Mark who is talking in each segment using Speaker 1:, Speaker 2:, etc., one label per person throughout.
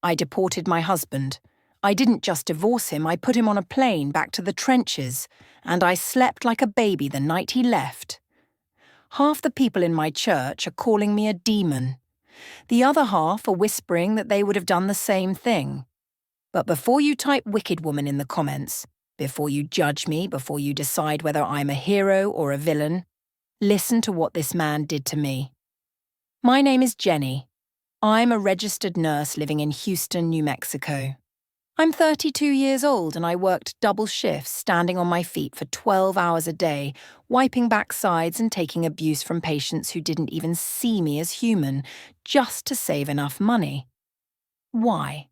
Speaker 1: I deported my husband. I didn't just divorce him, I put him on a plane back to the trenches, and I slept like a baby the night he left. Half the people in my church are calling me a demon. The other half are whispering that they would have done the same thing. But before you type wicked woman in the comments, before you judge me, before you decide whether I'm a hero or a villain, listen to what this man did to me. My name is Jenny. I'm a registered nurse living in Houston, New Mexico. I'm 32 years old and I worked double shifts standing on my feet for 12 hours a day, wiping backsides and taking abuse from patients who didn't even see me as human, just to save enough money. Why?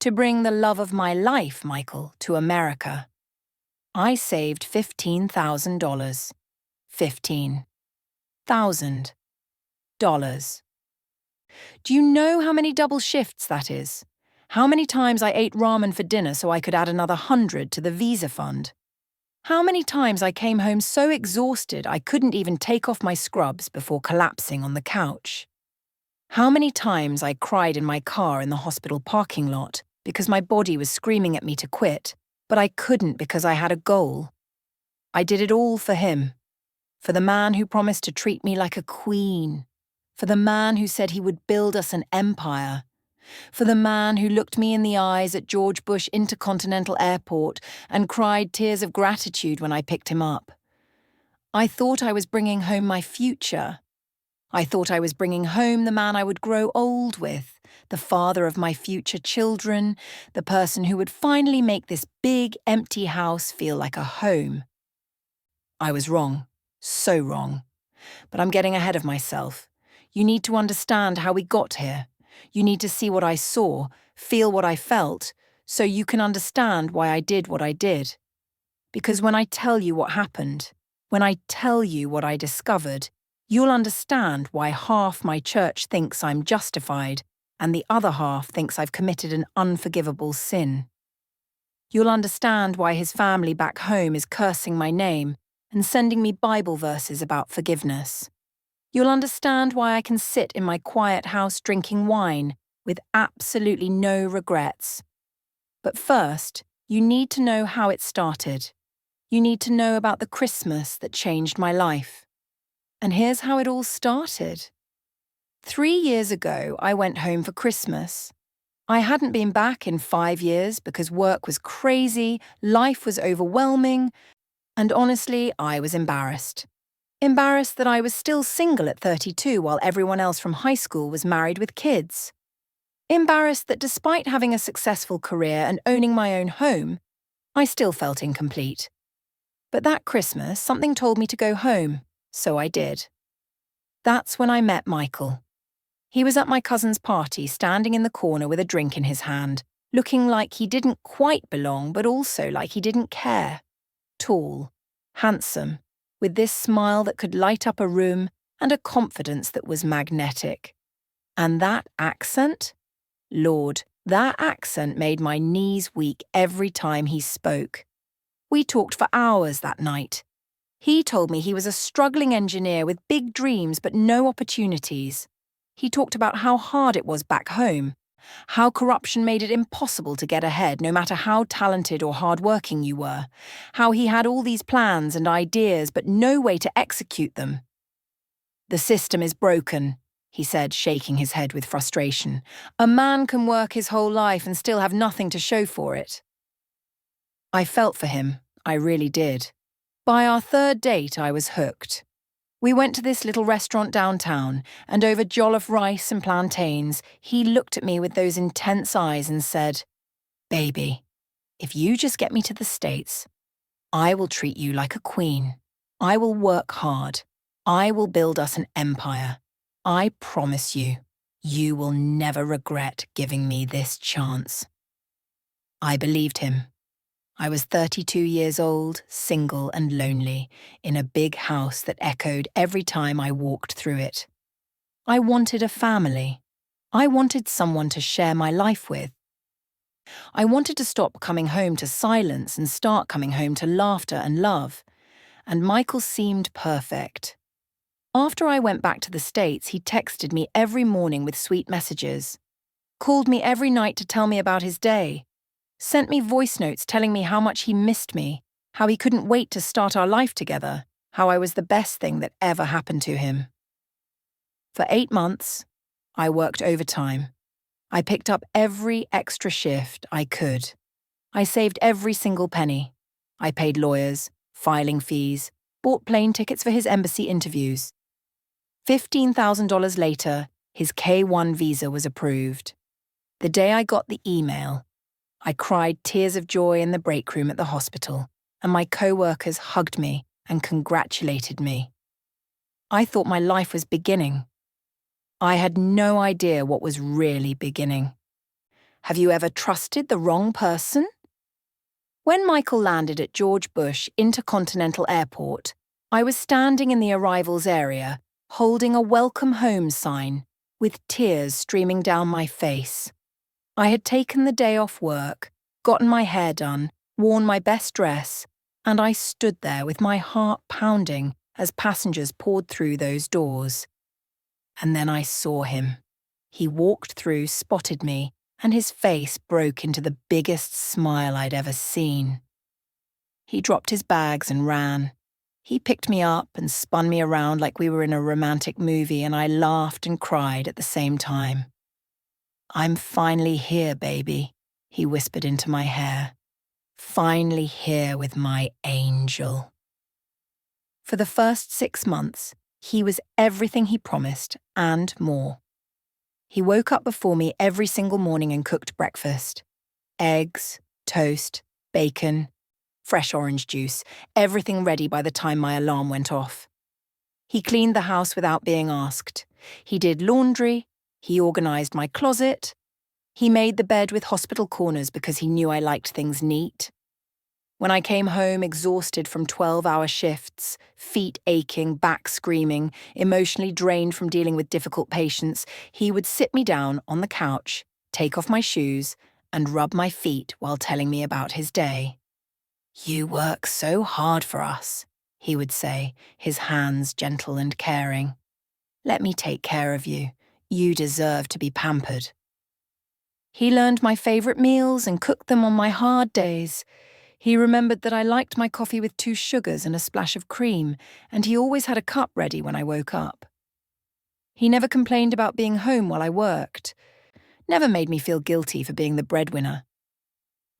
Speaker 1: To bring the love of my life, Michael, to America. I saved $15,000. $15,000. Do you know how many double shifts that is? How many times I ate ramen for dinner so I could add another 100 to the visa fund? How many times I came home so exhausted I couldn't even take off my scrubs before collapsing on the couch? How many times I cried in my car in the hospital parking lot because my body was screaming at me to quit, but I couldn't because I had a goal. I did it all for him. For the man who promised to treat me like a queen. For the man who said he would build us an empire. For the man who looked me in the eyes at George Bush Intercontinental Airport and cried tears of gratitude when I picked him up. I thought I was bringing home my future. I thought I was bringing home the man I would grow old with, the father of my future children, the person who would finally make this big, empty house feel like a home. I was wrong, so wrong. But I'm getting ahead of myself. You need to understand how we got here. You need to see what I saw, feel what I felt, so you can understand why I did what I did. Because when I tell you what happened, when I tell you what I discovered, you'll understand why half my church thinks I'm justified and the other half thinks I've committed an unforgivable sin. You'll understand why his family back home is cursing my name and sending me Bible verses about forgiveness. You'll understand why I can sit in my quiet house drinking wine with absolutely no regrets. But first, you need to know how it started. You need to know about the Christmas that changed my life. And here's how it all started. 3 years ago, I went home for Christmas. I hadn't been back in 5 years because work was crazy, life was overwhelming, and honestly, I was embarrassed. Embarrassed that I was still single at 32 while everyone else from high school was married with kids. Embarrassed that despite having a successful career and owning my own home, I still felt incomplete. But that Christmas, something told me to go home, so I did. That's when I met Michael. He was at my cousin's party, standing in the corner with a drink in his hand, looking like he didn't quite belong, but also like he didn't care. Tall, handsome, with this smile that could light up a room and a confidence that was magnetic. And that accent? Lord, that accent made my knees weak every time he spoke. We talked for hours that night. He told me he was a struggling engineer with big dreams but no opportunities. He talked about how hard it was back home, how corruption made it impossible to get ahead no matter how talented or hardworking you were, how he had all these plans and ideas but no way to execute them. The system is broken, he said, shaking his head with frustration. A man can work his whole life and still have nothing to show for it. I felt for him, I really did. By our third date, I was hooked. We went to this little restaurant downtown, and over jollof rice and plantains, he looked at me with those intense eyes and said, "Baby, if you just get me to the States, I will treat you like a queen. I will work hard. I will build us an empire. I promise you, you will never regret giving me this chance." I believed him. I was 32 years old, single and lonely, in a big house that echoed every time I walked through it. I wanted a family. I wanted someone to share my life with. I wanted to stop coming home to silence and start coming home to laughter and love. And Michael seemed perfect. After I went back to the States, he texted me every morning with sweet messages. called me every night to tell me about his day, sent me voice notes telling me how much he missed me, how he couldn't wait to start our life together, how I was the best thing that ever happened to him. For 8 months, I worked overtime. I picked up every extra shift I could. I saved every single penny. I paid lawyers, filing fees, bought plane tickets for his embassy interviews. $15,000 later, his K-1 visa was approved. The day I got the email, I cried tears of joy in the break room at the hospital, and my co-workers hugged me and congratulated me. I thought my life was beginning. I had no idea what was really beginning. Have you ever trusted the wrong person? When Michael landed at George Bush Intercontinental Airport, I was standing in the arrivals area, holding a welcome home sign, with tears streaming down my face. I had taken the day off work, gotten my hair done, worn my best dress, and I stood there with my heart pounding as passengers poured through those doors. And then I saw him. He walked through, spotted me, and his face broke into the biggest smile I'd ever seen. He dropped his bags and ran. He picked me up and spun me around like we were in a romantic movie, and I laughed and cried at the same time. "I'm finally here, baby," he whispered into my hair. "Finally here with my angel." For the first 6 months, he was everything he promised and more. He woke up before me every single morning and cooked breakfast. Eggs, toast, bacon, fresh orange juice, everything ready by the time my alarm went off. He cleaned the house without being asked. He did laundry. He organized my closet. He made the bed with hospital corners because he knew I liked things neat. When I came home exhausted from 12-hour shifts, feet aching, back screaming, emotionally drained from dealing with difficult patients, he would sit me down on the couch, take off my shoes, and rub my feet while telling me about his day. "You work so hard for us," he would say, his hands gentle and caring. "Let me take care of you. You deserve to be pampered." He learned my favorite meals and cooked them on my hard days. He remembered that I liked my coffee with 2 sugars and a splash of cream, and he always had a cup ready when I woke up. He never complained about being home while I worked. Never made me feel guilty for being the breadwinner.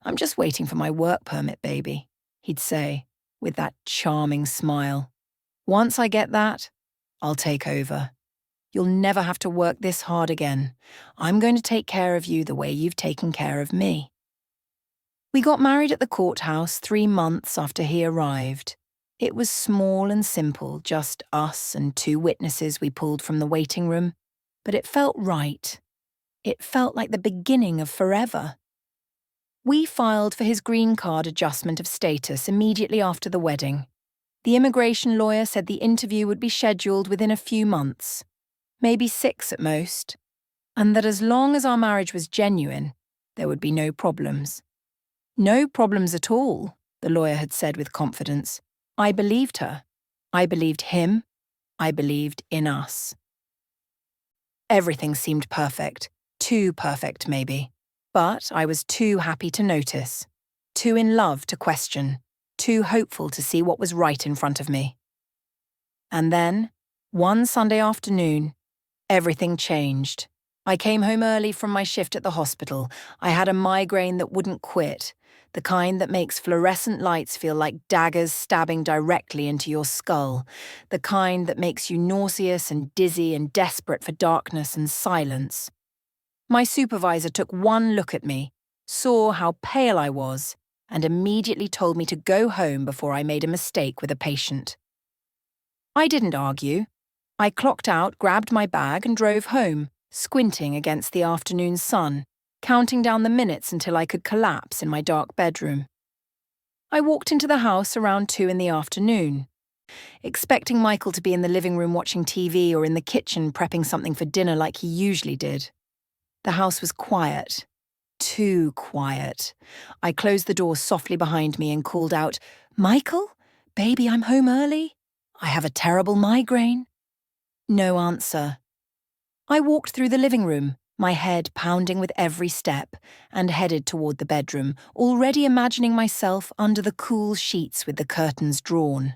Speaker 1: "I'm just waiting for my work permit, baby," he'd say, with that charming smile. "Once I get that, I'll take over. You'll never have to work this hard again. I'm going to take care of you the way you've taken care of me." We got married at the courthouse 3 months after he arrived. It was small and simple, just us and 2 witnesses we pulled from the waiting room, but it felt right. It felt like the beginning of forever. We filed for his green card adjustment of status immediately after the wedding. The immigration lawyer said the interview would be scheduled within a few months, maybe 6 at most, and that as long as our marriage was genuine, there would be no problems. "No problems at all," the lawyer had said with confidence. I believed her. I believed him. I believed in us. Everything seemed perfect. Too perfect, maybe. But I was too happy to notice. Too in love to question. Too hopeful to see what was right in front of me. And then, one Sunday afternoon, everything changed. I came home early from my shift at the hospital. I had a migraine that wouldn't quit, the kind that makes fluorescent lights feel like daggers stabbing directly into your skull, the kind that makes you nauseous and dizzy and desperate for darkness and silence. My supervisor took one look at me, saw how pale I was, and immediately told me to go home before I made a mistake with a patient. I didn't argue. I clocked out, grabbed my bag, and drove home, squinting against the afternoon sun, counting down the minutes until I could collapse in my dark bedroom. I walked into the house around 2 in the afternoon, expecting Michael to be in the living room watching TV or in the kitchen prepping something for dinner like he usually did. The house was quiet. Too quiet. I closed the door softly behind me and called out, "Michael? Baby, I'm home early. I have a terrible migraine." No answer. I walked through the living room, my head pounding with every step, and headed toward the bedroom, already imagining myself under the cool sheets with the curtains drawn.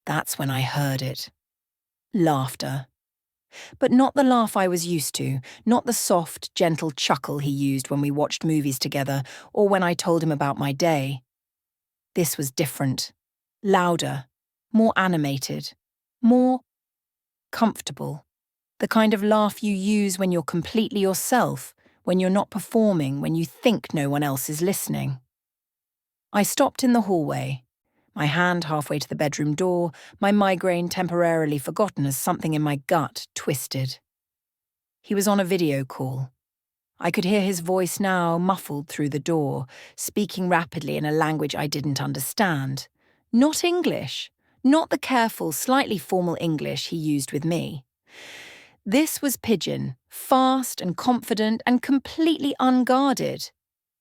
Speaker 1: That's when I heard it. Laughter. But not the laugh I was used to, not the soft, gentle chuckle he used when we watched movies together or when I told him about my day. This was different. Louder, more animated, more comfortable. The kind of laugh you use when you're completely yourself, when you're not performing, when you think no one else is listening. I stopped in the hallway, my hand halfway to the bedroom door, my migraine temporarily forgotten as something in my gut twisted. He was on a video call. I could hear his voice now, muffled through the door, speaking rapidly in a language I didn't understand. Not English, not the careful, slightly formal English he used with me. This was Pidgin, fast and confident and completely unguarded.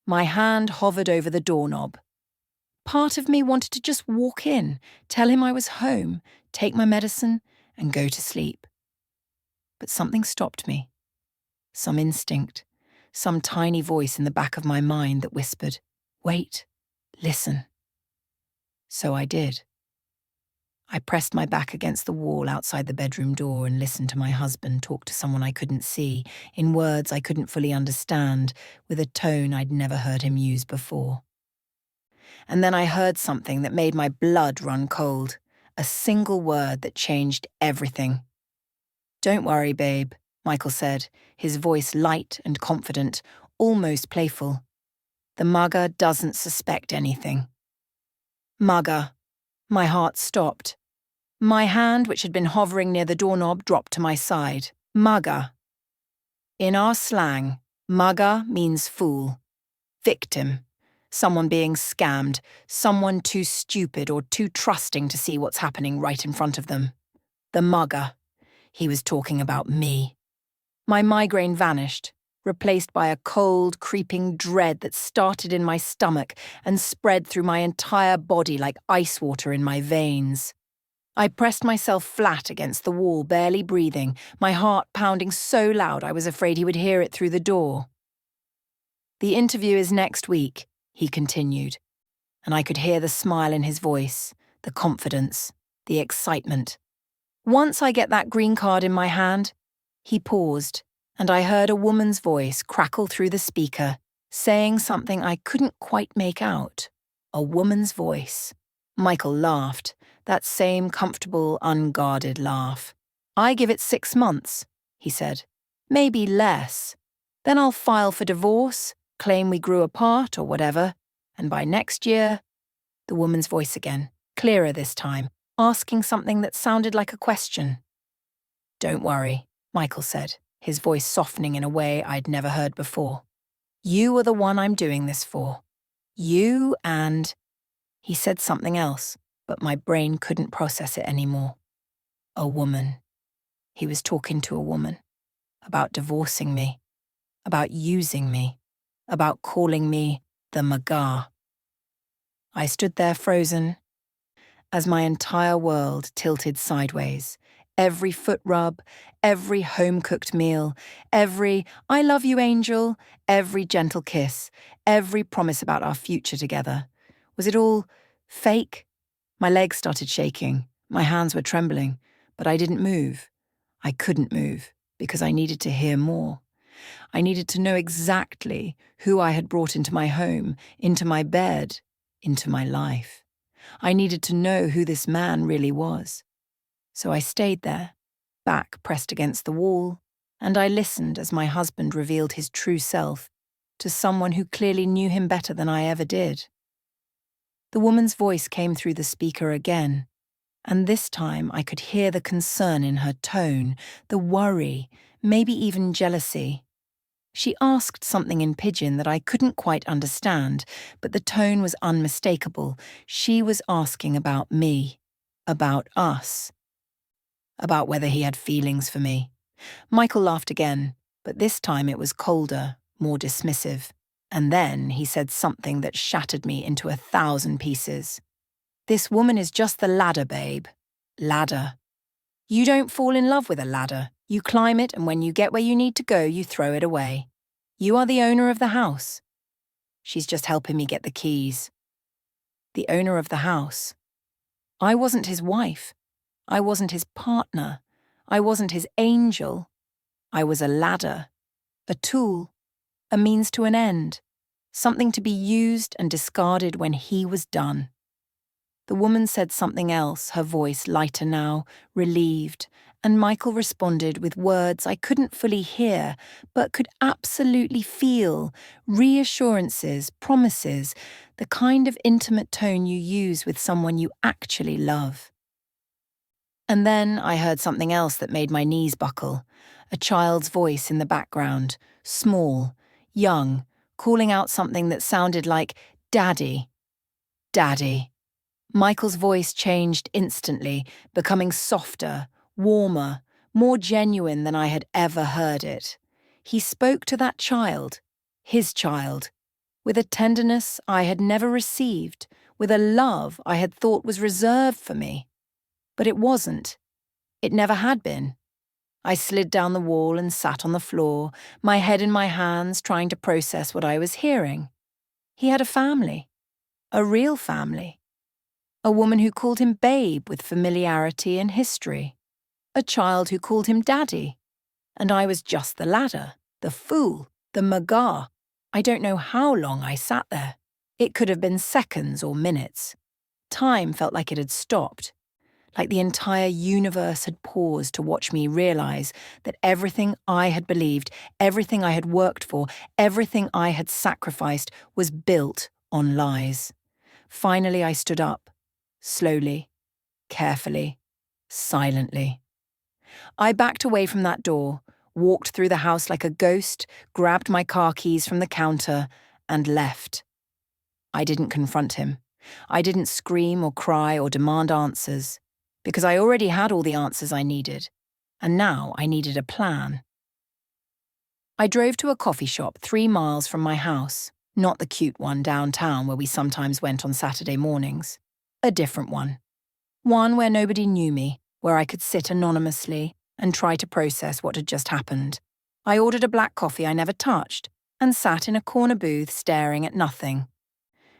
Speaker 1: My hand hovered over the doorknob. Part of me wanted to just walk in, tell him I was home, take my medicine, and go to sleep. But something stopped me. Some instinct, some tiny voice in the back of my mind that whispered, "Wait, listen." So I did. I pressed my back against the wall outside the bedroom door and listened to my husband talk to someone I couldn't see, in words I couldn't fully understand, with a tone I'd never heard him use before. And then I heard something that made my blood run cold, a single word that changed everything. "Don't worry, babe," Michael said, his voice light and confident, almost playful. "The mugger doesn't suspect anything." Mugger. My heart stopped. My hand, which had been hovering near the doorknob, dropped to my side. Mugger. In our slang, mugger means fool, victim, someone being scammed, someone too stupid or too trusting to see what's happening right in front of them. The mugger. He was talking about me. My migraine vanished, replaced by a cold, creeping dread that started in my stomach and spread through my entire body like ice water in my veins. I pressed myself flat against the wall, barely breathing, my heart pounding so loud I was afraid he would hear it through the door. "The interview is next week," he continued, and I could hear the smile in his voice, the confidence, the excitement. "Once I get that green card in my hand," he paused, and I heard a woman's voice crackle through the speaker, saying something I couldn't quite make out. A woman's voice. Michael laughed, that same comfortable, unguarded laugh. "I give it 6 months," he said. "Maybe less. Then I'll file for divorce, claim we grew apart or whatever, and by next year..." The woman's voice again, clearer this time, asking something that sounded like a question. "Don't worry," Michael said, his voice softening in a way I'd never heard before. "You are the one I'm doing this for. You and..." He said something else, but my brain couldn't process it anymore. A woman. He was talking to a woman. About divorcing me. About using me. About calling me the Magar. I stood there frozen, as my entire world tilted sideways. Every foot rub, every home-cooked meal, every "I love you, angel," every gentle kiss, every promise about our future together. Was it all fake? My legs started shaking, my hands were trembling, but I didn't move. I couldn't move, because I needed to hear more. I needed to know exactly who I had brought into my home, into my bed, into my life. I needed to know who this man really was. So I stayed there, back pressed against the wall, and I listened as my husband revealed his true self to someone who clearly knew him better than I ever did. The woman's voice came through the speaker again, and this time I could hear the concern in her tone, the worry, maybe even jealousy. She asked something in Pidgin that I couldn't quite understand, but the tone was unmistakable. She was asking about me, about us, about whether he had feelings for me. Michael laughed again, but this time it was colder, more dismissive. And then he said something that shattered me into 1,000 pieces. "This woman is just the ladder, babe. Ladder. You don't fall in love with a ladder. You climb it, and when you get where you need to go, you throw it away. You are the owner of the house. She's just helping me get the keys. The owner of the house. I wasn't his wife. I wasn't his partner. I wasn't his angel. I was a ladder, a tool, a means to an end, something to be used and discarded when he was done. The woman said something else, her voice lighter now, relieved, and Michael responded with words I couldn't fully hear, but could absolutely feel, reassurances, promises, the kind of intimate tone you use with someone you actually love. And then I heard something else that made my knees buckle, a child's voice in the background, small, young, calling out something that sounded like, "Daddy, Daddy." Michael's voice changed instantly, becoming softer, warmer, more genuine than I had ever heard it. He spoke to that child, his child, with a tenderness I had never received, with a love I had thought was reserved for me. But it wasn't. It never had been. I slid down the wall and sat on the floor, my head in my hands, trying to process what I was hearing. He had a family. A real family. A woman who called him babe with familiarity and history. A child who called him daddy. And I was just the ladder, the fool, the magar. I don't know how long I sat there. It could have been seconds or minutes. Time felt like it had stopped, like the entire universe had paused to watch me realize that everything I had believed, everything I had worked for, everything I had sacrificed was built on lies. Finally, I stood up. Slowly, carefully, silently. I backed away from that door, walked through the house like a ghost, grabbed my car keys from the counter, and left. I didn't confront him. I didn't scream or cry or demand answers, because I already had all the answers I needed, and now I needed a plan. I drove to a coffee shop 3 miles from my house, not the cute one downtown where we sometimes went on Saturday mornings. A different one. One where nobody knew me, where I could sit anonymously and try to process what had just happened. I ordered a black coffee I never touched and sat in a corner booth staring at nothing,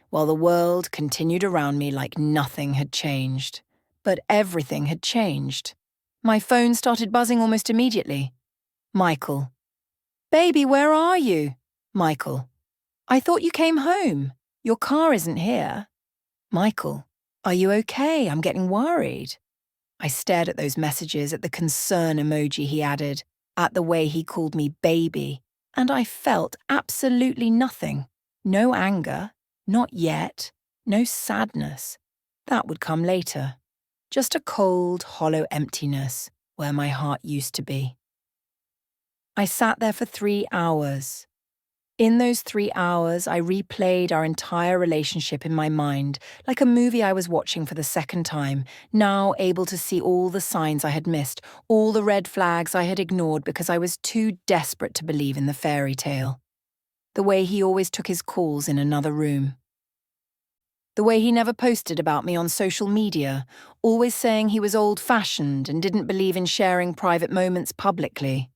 Speaker 1: while the world continued around me like nothing had changed. But everything had changed. My phone started buzzing almost immediately. Michael. "Baby, where are you?" Michael. "I thought you came home. Your car isn't here." Michael. "Are you okay? I'm getting worried." I stared at those messages, at the concern emoji he added, at the way he called me baby, and I felt absolutely nothing. No anger, not yet, no sadness. That would come later. Just a cold, hollow emptiness where my heart used to be. I sat there for 3 hours. In those 3 hours, I replayed our entire relationship in my mind, like a movie I was watching for the second time, now able to see all the signs I had missed, all the red flags I had ignored because I was too desperate to believe in the fairy tale. The way he always took his calls in another room. The way he never posted about me on social media, always saying he was old-fashioned and didn't believe in sharing private moments publicly.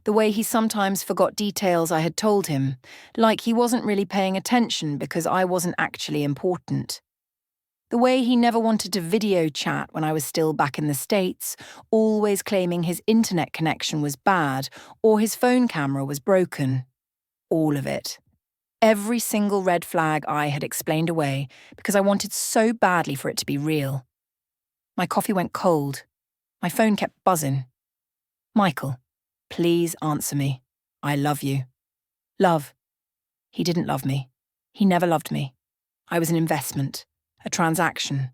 Speaker 1: The way he sometimes forgot details I had told him, like he wasn't really paying attention because I wasn't actually important. The way he never wanted to video chat when I was still back in the States, always claiming his internet connection was bad or his phone camera was broken. All of it. Every single red flag I had explained away because I wanted so badly for it to be real. My coffee went cold. My phone kept buzzing. Michael. Please answer me. I love you. Love. He didn't love me. He never loved me. I was an investment, a transaction,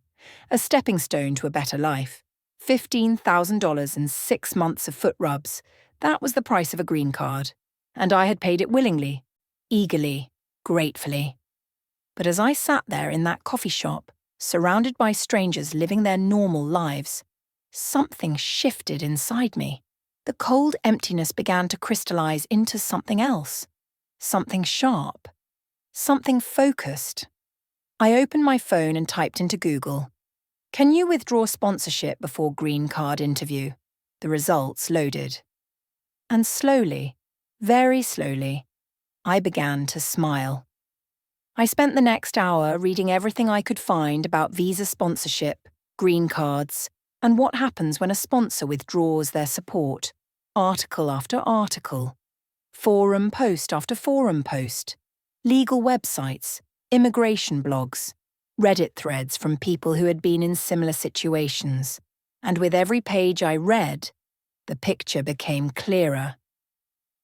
Speaker 1: a stepping stone to a better life. $15,000 and 6 months of foot rubs. That was the price of a green card. And I had paid it willingly, eagerly, gratefully. But as I sat there in that coffee shop, surrounded by strangers living their normal lives, something shifted inside me. The cold emptiness began to crystallize into something else. Something sharp. Something focused. I opened my phone and typed into Google, "Can you withdraw sponsorship before green card interview?" The results loaded. And slowly, very slowly, I began to smile. I spent the next hour reading everything I could find about visa sponsorship, green cards, and what happens when a sponsor withdraws their support, article after article, forum post after forum post, legal websites, immigration blogs, Reddit threads from people who had been in similar situations, and with every page I read, the picture became clearer.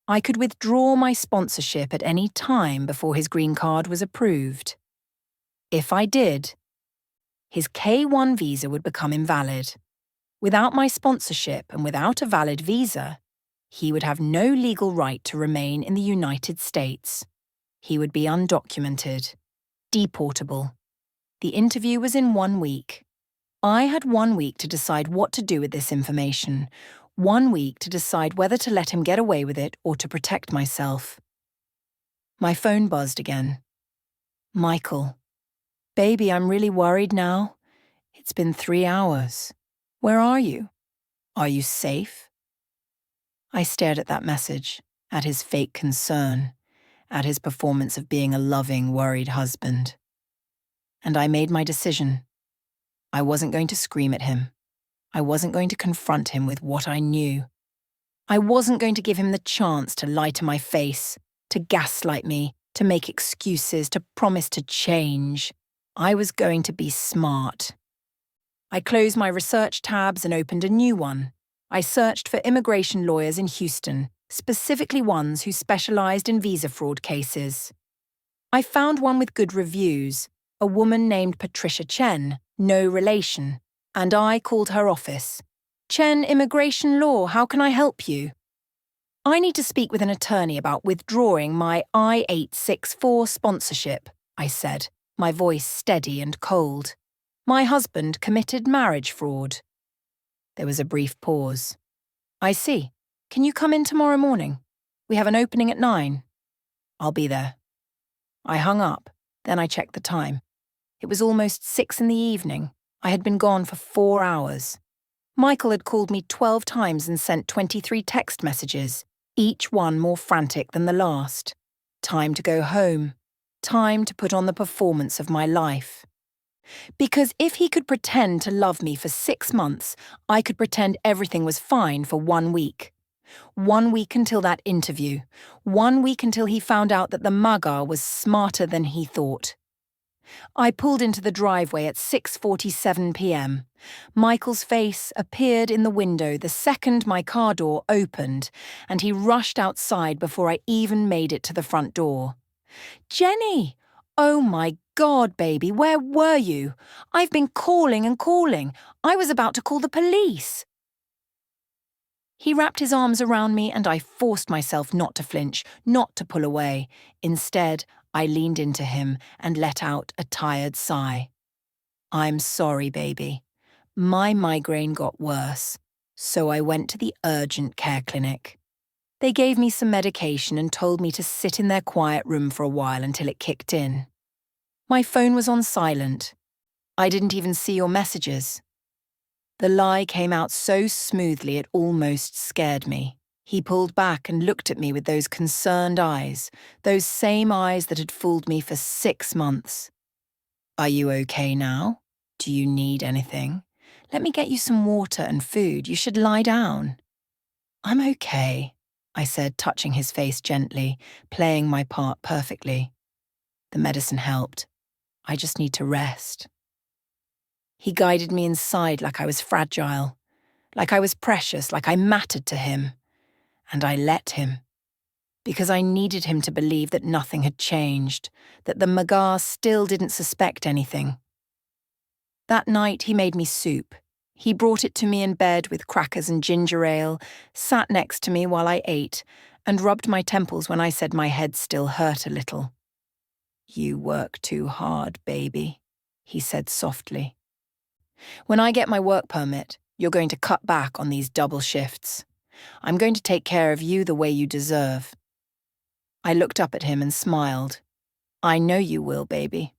Speaker 1: I could withdraw my sponsorship at any time before his green card was approved. If I did, his K-1 visa would become invalid. Without my sponsorship and without a valid visa, he would have no legal right to remain in the United States. He would be undocumented, deportable. The interview was in 1 week. I had 1 week to decide what to do with this information, 1 week to decide whether to let him get away with it or to protect myself. My phone buzzed again. Michael. Baby, I'm really worried now. It's been 3 hours. Where are you? Are you safe? I stared at that message, at his fake concern, at his performance of being a loving, worried husband. And I made my decision. I wasn't going to scream at him. I wasn't going to confront him with what I knew. I wasn't going to give him the chance to lie to my face, to gaslight me, to make excuses, to promise to change. I was going to be smart. I closed my research tabs and opened a new one. I searched for immigration lawyers in Houston, specifically ones who specialized in visa fraud cases. I found one with good reviews, a woman named Patricia Chen, no relation, and I called her office. Chen, Immigration Law, how can I help you? I need to speak with an attorney about withdrawing my I-864 sponsorship, I said, my voice steady and cold. My husband committed marriage fraud. There was a brief pause. I see. Can you come in tomorrow morning? We have an opening at 9. I'll be there. I hung up, then I checked the time. It was almost 6 in the evening. I had been gone for 4 hours. Michael had called me 12 times and sent 23 text messages, each one more frantic than the last. Time to go home. Time to put on the performance of my life. Because if he could pretend to love me for 6 months, I could pretend everything was fine for 1 week. 1 week until that interview. 1 week until he found out that the mugger was smarter than he thought. I pulled into the driveway at 6:47 p.m. Michael's face appeared in the window the second my car door opened, and he rushed outside before I even made it to the front door. Jenny! Oh my God, baby, where were you? I've been calling and calling. I was about to call the police. He wrapped his arms around me and I forced myself not to flinch, not to pull away. Instead, I leaned into him and let out a tired sigh. I'm sorry, baby. My migraine got worse, so I went to the urgent care clinic. They gave me some medication and told me to sit in their quiet room for a while until it kicked in. My phone was on silent. I didn't even see your messages. The lie came out so smoothly it almost scared me. He pulled back and looked at me with those concerned eyes, those same eyes that had fooled me for 6 months. Are you okay now? Do you need anything? Let me get you some water and food. You should lie down. I'm okay, I said, touching his face gently, playing my part perfectly. The medicine helped. I just need to rest. He guided me inside like I was fragile, like I was precious, like I mattered to him. And I let him. Because I needed him to believe that nothing had changed, that the Magar still didn't suspect anything. That night he made me soup. He brought it to me in bed with crackers and ginger ale, sat next to me while I ate, and rubbed my temples when I said my head still hurt a little. You work too hard, baby, he said softly. When I get my work permit, you're going to cut back on these double shifts. I'm going to take care of you the way you deserve. I looked up at him and smiled. I know you will, baby.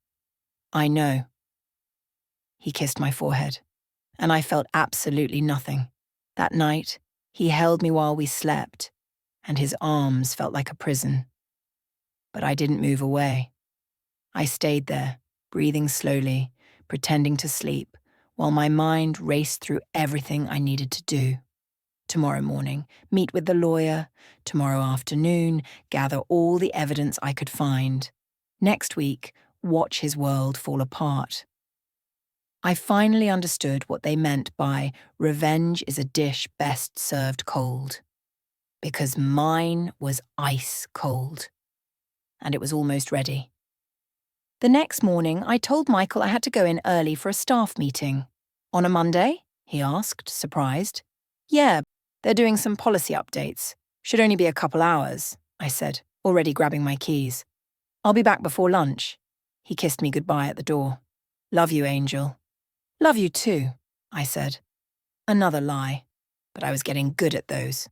Speaker 1: I know. He kissed my forehead, and I felt absolutely nothing. That night, he held me while we slept. and his arms felt like a prison. But I didn't move away. I stayed there, breathing slowly, pretending to sleep, while my mind raced through everything I needed to do. Tomorrow morning, meet with the lawyer. Tomorrow afternoon, gather all the evidence I could find. Next week, watch his world fall apart. I finally understood what they meant by revenge is a dish best served cold. Because mine was ice cold. And it was almost ready. The next morning, I told Michael I had to go in early for a staff meeting. On a Monday? He asked, surprised. Yeah, they're doing some policy updates. Should only be a couple hours, I said, already grabbing my keys. I'll be back before lunch. He kissed me goodbye at the door. Love you, Angel. Love you too, I said. Another lie, but I was getting good at those.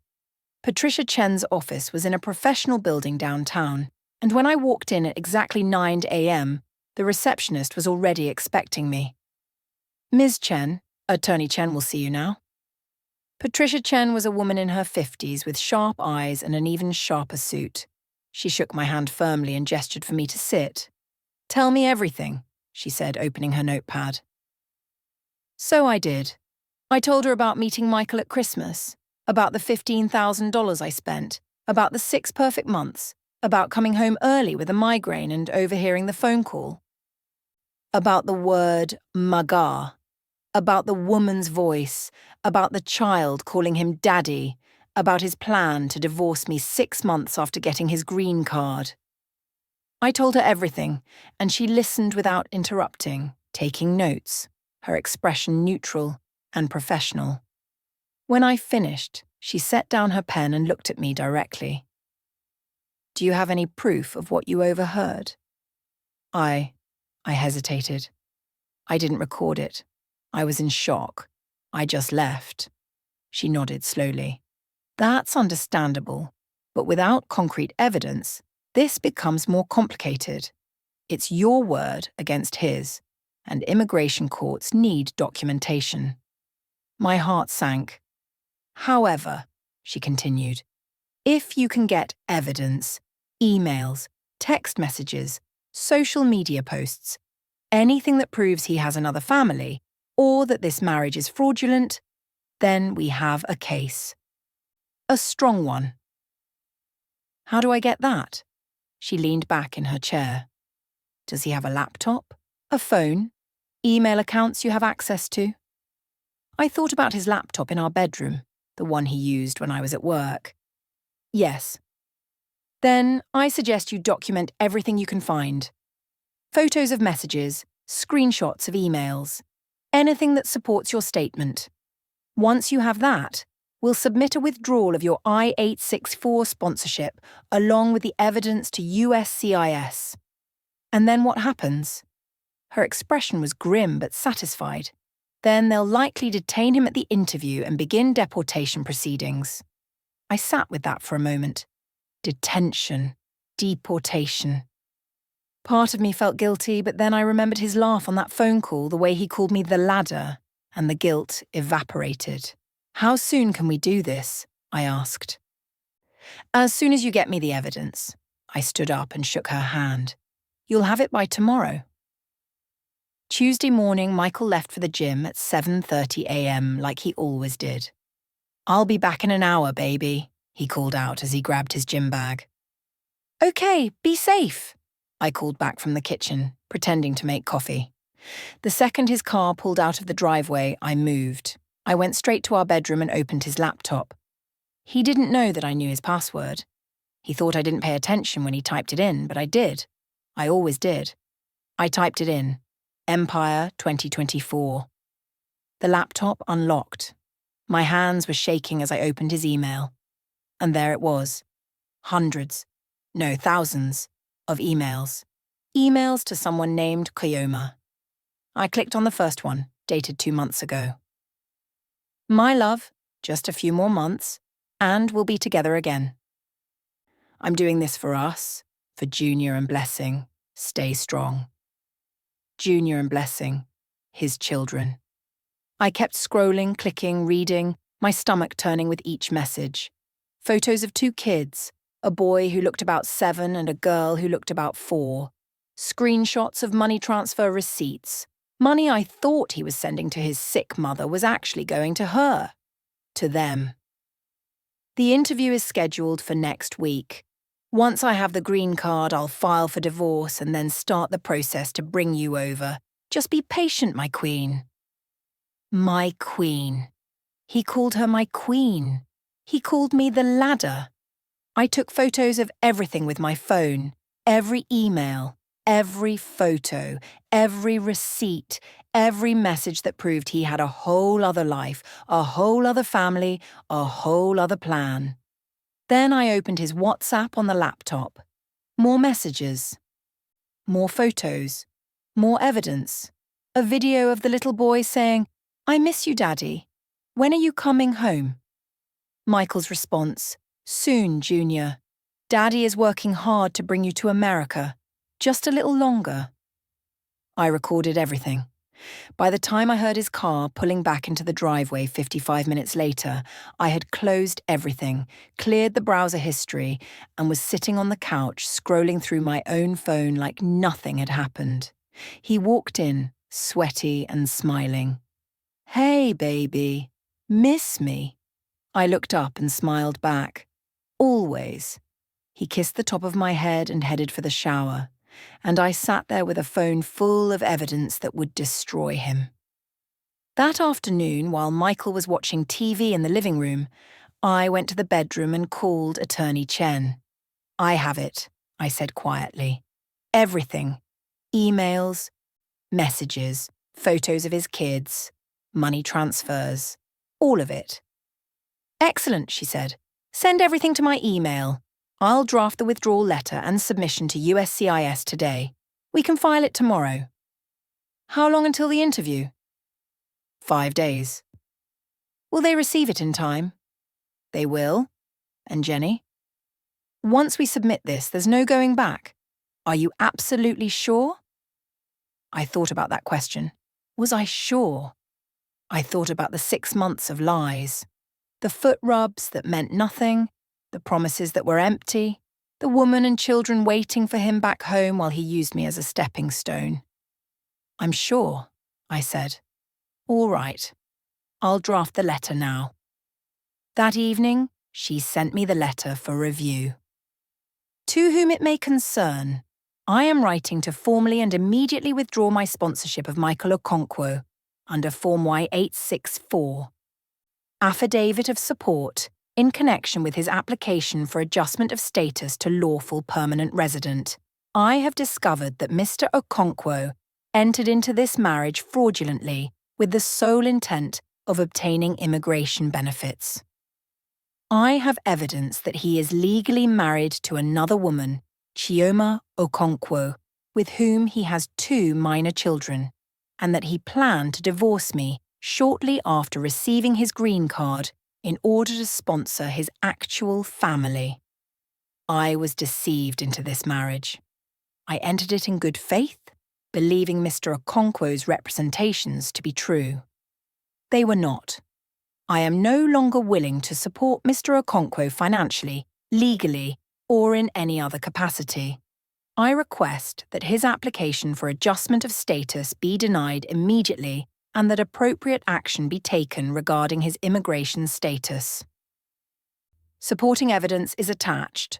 Speaker 1: Patricia Chen's office was in a professional building downtown, and when I walked in at exactly 9 a.m., the receptionist was already expecting me. Ms. Chen, Attorney Chen will see you now. Patricia Chen was a woman in her 50s with sharp eyes and an even sharper suit. She shook my hand firmly and gestured for me to sit. Tell me everything, she said, opening her notepad. So I did. I told her about meeting Michael at Christmas, about the $15,000 I spent, about the 6 perfect months, about coming home early with a migraine and overhearing the phone call. About the word maga, about the woman's voice, about the child calling him daddy, about his plan to divorce me 6 months after getting his green card. I told her everything, and she listened without interrupting, taking notes, her expression neutral and professional. When I finished, she set down her pen and looked at me directly. Do you have any proof of what you overheard? I hesitated. I didn't record it. I was in shock. I just left. She nodded slowly. That's understandable, but without concrete evidence, this becomes more complicated. It's your word against his, and immigration courts need documentation. My heart sank. However, she continued, if you can get evidence, emails, text messages, social media posts, anything that proves he has another family, or that this marriage is fraudulent, then we have a case. A strong one. How do I get that? She leaned back in her chair. Does he have a laptop? A phone? Email accounts you have access to? I thought about his laptop in our bedroom, the one he used when I was at work. Yes. Then I suggest you document everything you can find. Photos of messages, screenshots of emails, anything that supports your statement. Once you have that, we'll submit a withdrawal of your I-864 sponsorship along with the evidence to USCIS. And then what happens? Her expression was grim but satisfied. Then they'll likely detain him at the interview and begin deportation proceedings. I sat with that for a moment. Detention. Deportation. Part of me felt guilty, but then I remembered his laugh on that phone call, the way he called me the ladder, and the guilt evaporated. How soon can we do this? I asked. As soon as you get me the evidence. I stood up and shook her hand. You'll have it by tomorrow. Tuesday morning, Michael left for the gym at 7:30 a.m. like he always did. I'll be back in an hour, baby, he called out as he grabbed his gym bag. Okay, be safe, I called back from the kitchen, pretending to make coffee. The second his car pulled out of the driveway, I moved. I went straight to our bedroom and opened his laptop. He didn't know that I knew his password. He thought I didn't pay attention when he typed it in, but I did. I always did. I typed it in. Empire 2024. The laptop unlocked. My hands were shaking as I opened his email. And there it was. Hundreds, no, thousands, of emails. Emails to someone named Kayoma. I clicked on the first one, dated 2 months ago. My love, just a few more months, and we'll be together again. I'm doing this for us, for Junior and Blessing. Stay strong. Junior and Blessing, his children. I kept scrolling, clicking, reading, my stomach turning with each message. Photos of 2 kids, a boy who looked about 7 and a girl who looked about 4. Screenshots of money transfer receipts. Money I thought he was sending to his sick mother was actually going to her. To them. The interview is scheduled for next week. Once I have the green card, I'll file for divorce and then start the process to bring you over. Just be patient, my queen. My queen. He called her my queen. He called me the ladder. I took photos of everything with my phone, every email, every photo, every receipt, every message that proved he had a whole other life, a whole other family, a whole other plan. Then I opened his WhatsApp on the laptop. More messages. More photos. More evidence. A video of the little boy saying, "I miss you, Daddy. When are you coming home?" Michael's response, "Soon, Junior. Daddy is working hard to bring you to America. Just a little longer." I recorded everything. By the time I heard his car pulling back into the driveway 55 minutes later, I had closed everything, cleared the browser history, and was sitting on the couch scrolling through my own phone like nothing had happened. He walked in, sweaty and smiling. "Hey, baby. Miss me?" I looked up and smiled back. "Always." He kissed the top of my head and headed for the shower, and I sat there with a phone full of evidence that would destroy him. That afternoon, while Michael was watching TV in the living room, I went to the bedroom and called Attorney Chen. "I have it," I said quietly. "Everything. Emails, messages, photos of his kids, money transfers, all of it." "Excellent," she said. "Send everything to my email. I'll draft the withdrawal letter and submission to USCIS today. We can file it tomorrow." "How long until the interview?" 5 days. "Will they receive it in time?" "They will." "And Jenny?" "Once we submit this, there's no going back. Are you absolutely sure?" I thought about that question. Was I sure? I thought about the 6 months of lies. The foot rubs that meant nothing, the promises that were empty, the woman and children waiting for him back home while he used me as a stepping stone. "I'm sure," I said. "All right. I'll draft the letter now." That evening, she sent me the letter for review. "To whom it may concern, I am writing to formally and immediately withdraw my sponsorship of Michael Okonkwo under Form Y-864. Affidavit of support in connection with his application for adjustment of status to lawful permanent resident. I have discovered that Mr. Okonkwo entered into this marriage fraudulently with the sole intent of obtaining immigration benefits. I have evidence that he is legally married to another woman, Chioma Okonkwo, with whom he has 2 minor children, and that he planned to divorce me shortly after receiving his green card in order to sponsor his actual family. I was deceived into this marriage. I entered it in good faith, believing Mr. Okonkwo's representations to be true. They were not. I am no longer willing to support Mr. Okonkwo financially, legally, or in any other capacity. I request that his application for adjustment of status be denied immediately and that appropriate action be taken regarding his immigration status. Supporting evidence is attached.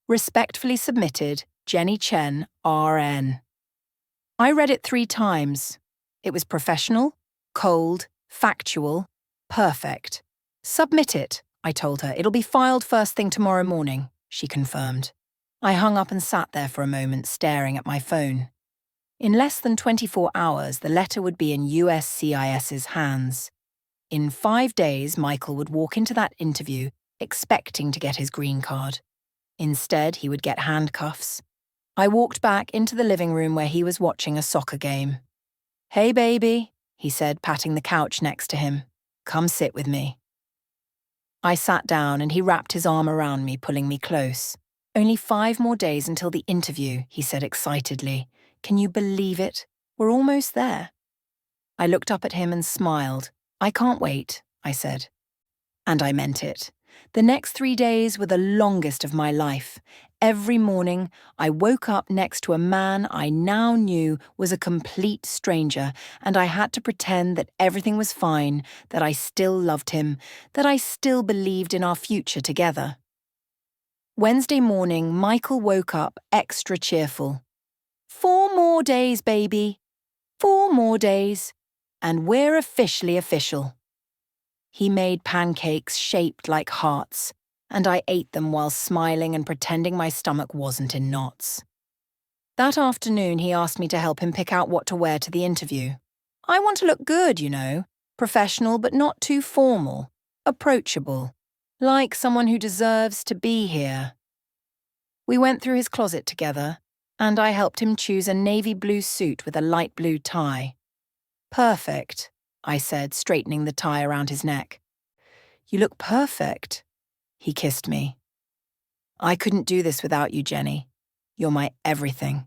Speaker 1: Respectfully submitted, Jenny Chen, RN. I read it 3 times. It was professional, cold, factual, perfect. "Submit it," I told her. "It'll be filed first thing tomorrow morning," she confirmed. I hung up and sat there for a moment staring at my phone. In less than 24 hours, the letter would be in USCIS's hands. In 5 days, Michael would walk into that interview expecting to get his green card. Instead, he would get handcuffs. I walked back into the living room where he was watching a soccer game. "Hey, baby," he said, patting the couch next to him. "Come sit with me." I sat down and he wrapped his arm around me, pulling me close. "Only 5 more days until the interview," he said excitedly. "Can you believe it? We're almost there." I looked up at him and smiled. "I can't wait," I said. And I meant it. The next 3 days were the longest of my life. Every morning, I woke up next to a man I now knew was a complete stranger, and I had to pretend that everything was fine, that I still loved him, that I still believed in our future together. Wednesday morning, Michael woke up extra cheerful. 4 more days, baby. 4 more days. And we're officially official. He made pancakes shaped like hearts, and I ate them while smiling and pretending my stomach wasn't in knots. That afternoon, he asked me to help him pick out what to wear to the interview. I want to look good, professional but not too formal, approachable, like someone who deserves to be here. We went through his closet together, and I helped him choose a navy blue suit with a light blue tie. Perfect, I said, straightening the tie around his neck. You look perfect. He kissed me. I couldn't do this without you, Jenny. You're my everything.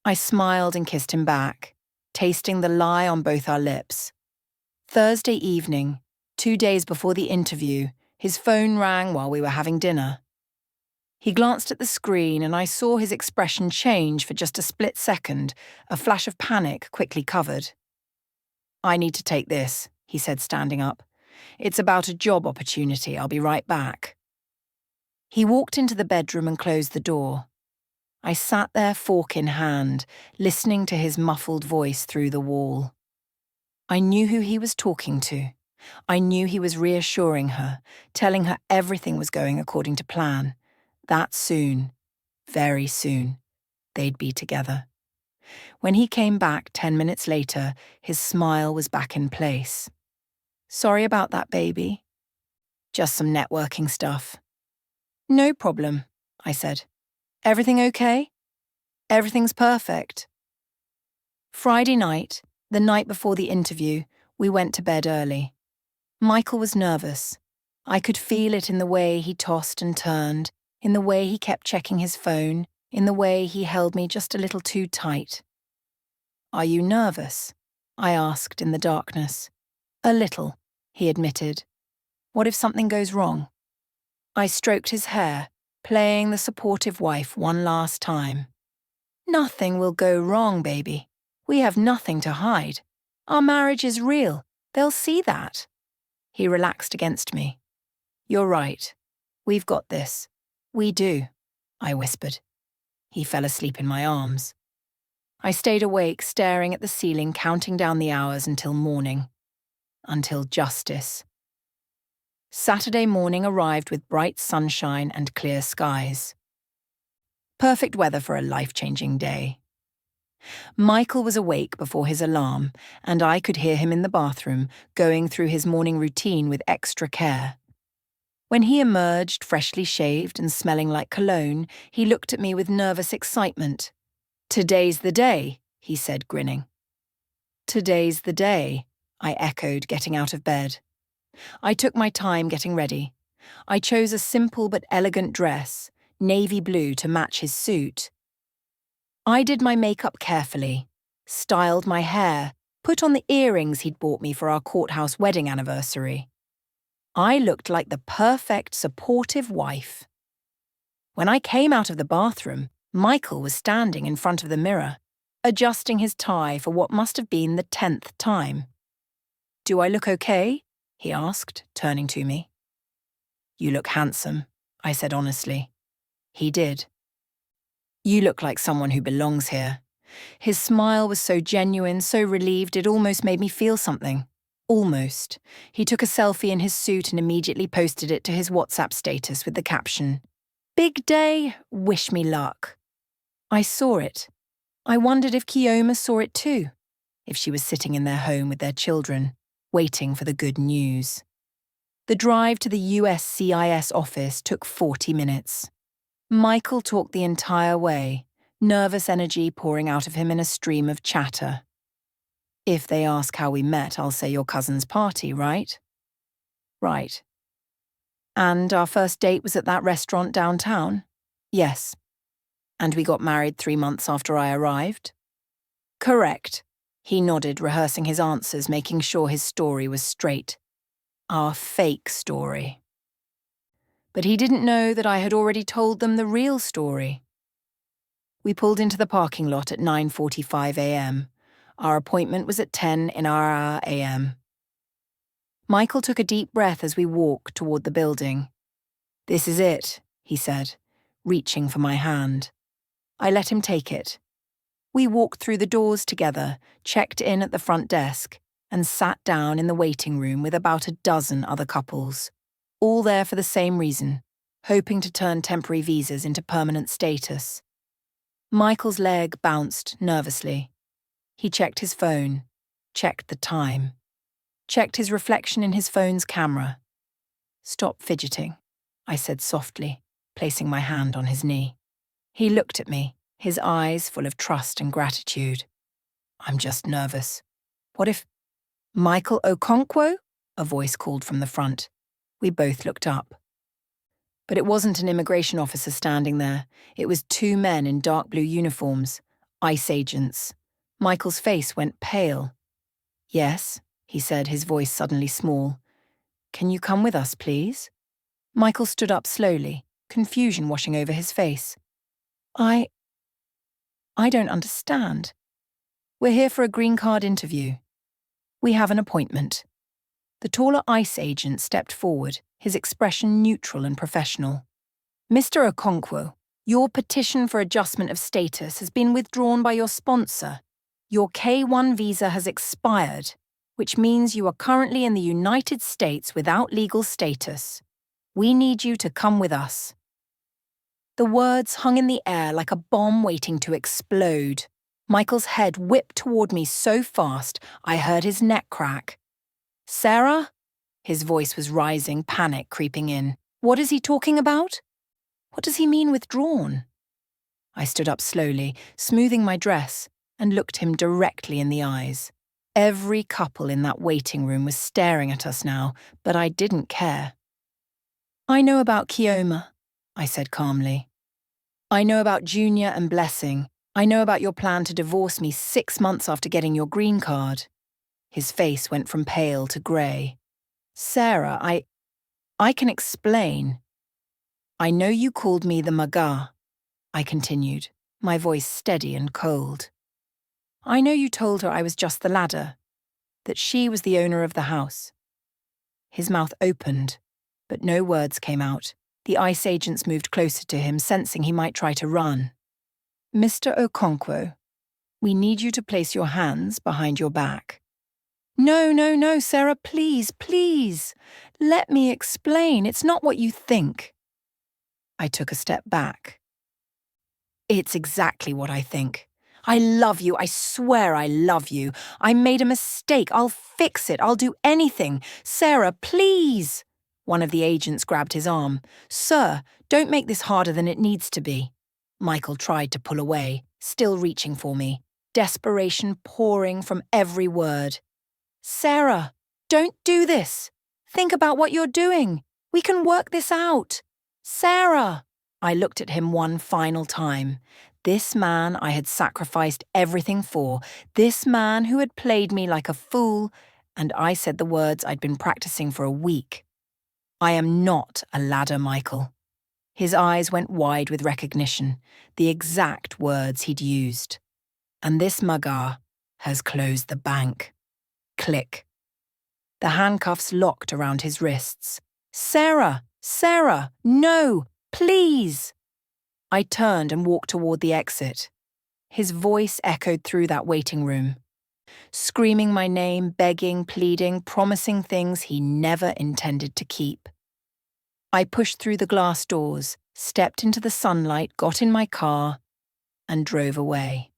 Speaker 1: I smiled and kissed him back, tasting the lie on both our lips. Thursday evening, 2 days before the interview, his phone rang while we were having dinner. He glanced at the screen and I saw his expression change for just a split second, a flash of panic quickly covered. I need to take this, he said, standing up. It's about a job opportunity. I'll be right back. He walked into the bedroom and closed the door. I sat there, fork in hand, listening to his muffled voice through the wall. I knew who he was talking to. I knew he was reassuring her, telling her everything was going according to plan. That soon, very soon, they'd be together. When he came back 10 minutes later, his smile was back in place. Sorry about that, baby. Just some networking stuff. No problem, I said. Everything okay? Everything's perfect. Friday night, the night before the interview, we went to bed early. Michael was nervous. I could feel it in the way he tossed and turned, in the way he kept checking his phone, in the way he held me just a little too tight. Are you nervous? I asked in the darkness. A little, he admitted. What if something goes wrong? I stroked his hair, playing the supportive wife one last time. Nothing will go wrong, baby. We have nothing to hide. Our marriage is real. They'll see that. He relaxed against me. You're right. We've got this. We do, I whispered. He fell asleep in my arms. I stayed awake, staring at the ceiling, counting down the hours until morning. Until justice. Saturday morning arrived with bright sunshine and clear skies. Perfect weather for a life-changing day. Michael was awake before his alarm, and I could hear him in the bathroom, going through his morning routine with extra care. When he emerged, freshly shaved and smelling like cologne, he looked at me with nervous excitement. Today's the day, he said, grinning. Today's the day, I echoed, getting out of bed. I took my time getting ready. I chose a simple but elegant dress, navy blue to match his suit. I did my makeup carefully, styled my hair, put on the earrings he'd bought me for our courthouse wedding anniversary. I looked like the perfect supportive wife. When I came out of the bathroom, Michael was standing in front of the mirror, adjusting his tie for what must have been the 10th time. Do I look okay? He asked, turning to me. You look handsome, I said honestly. He did. You look like someone who belongs here. His smile was so genuine, so relieved, it almost made me feel something. Almost. He took a selfie in his suit and immediately posted it to his WhatsApp status with the caption, Big day, wish me luck. I saw it. I wondered if Kioma saw it too, if she was sitting in their home with their children, waiting for the good news. The drive to the USCIS office took 40 minutes. Michael talked the entire way, nervous energy pouring out of him in a stream of chatter. If they ask how we met, I'll say your cousin's party, right? Right. And our first date was at that restaurant downtown? Yes. And we got married 3 months after I arrived? Correct. He nodded, rehearsing his answers, making sure his story was straight. Our fake story. But he didn't know that I had already told them the real story. We pulled into the parking lot at 9:45 a.m. Our appointment was at 10 in our a.m. Michael took a deep breath as we walked toward the building. "This is it," he said, reaching for my hand. I let him take it. We walked through the doors together, checked in at the front desk, and sat down in the waiting room with about a dozen other couples, all there for the same reason, hoping to turn temporary visas into permanent status. Michael's leg bounced nervously. He checked his phone, checked the time, checked his reflection in his phone's camera. "Stop fidgeting," I said softly, placing my hand on his knee. He looked at me, his eyes full of trust and gratitude. "I'm just nervous. What if—" "Michael Okonkwo?" a voice called from the front. We both looked up. But it wasn't an immigration officer standing there. It was two men in dark blue uniforms, ICE agents. Michael's face went pale. "Yes," he said, his voice suddenly small. "Can you come with us, please?" Michael stood up slowly, confusion washing over his face. I don't understand. We're here for a green card interview. We have an appointment." The taller ICE agent stepped forward, his expression neutral and professional. "Mr. Okonkwo, your petition for adjustment of status has been withdrawn by your sponsor. Your K-1 visa has expired, which means you are currently in the United States without legal status. We need you to come with us." The words hung in the air like a bomb waiting to explode. Michael's head whipped toward me so fast, I heard his neck crack. "Sarah?" His voice was rising, panic creeping in. "What is he talking about? What does he mean withdrawn?" I stood up slowly, smoothing my dress, and looked him directly in the eyes. Every couple in that waiting room was staring at us now, but I didn't care. "I know about Kioma," I said calmly. "I know about Junior and Blessing. I know about your plan to divorce me 6 months after getting your green card." His face went from pale to grey. "Sarah, I can explain." "I know you called me the Maga," I continued, my voice steady and cold. "I know you told her I was just the ladder, that she was the owner of the house." His mouth opened, but no words came out. The ICE agents moved closer to him, sensing he might try to run. "Mr. Okonkwo, we need you to place your hands behind your back." No, Sarah, please, please. Let me explain. It's not what you think." I took a step back. "It's exactly what I think. I love you. I swear I love you. I made a mistake. I'll fix it. I'll do anything. Sarah, please." One of the agents grabbed his arm. "Sir, don't make this harder than it needs to be." Michael tried to pull away, still reaching for me, desperation pouring from every word. "Sarah, don't do this. Think about what you're doing. We can work this out. Sarah." I looked at him one final time. This man I had sacrificed everything for, this man who had played me like a fool, and I said the words I'd been practicing for a week. "I am not a ladder, Michael." His eyes went wide with recognition, the exact words he'd used. "And this Maga has closed the bank." Click. The handcuffs locked around his wrists. Sarah, no, please." I turned and walked toward the exit. His voice echoed through that waiting room, screaming my name, begging, pleading, promising things he never intended to keep. I pushed through the glass doors, stepped into the sunlight, got in my car, and drove away.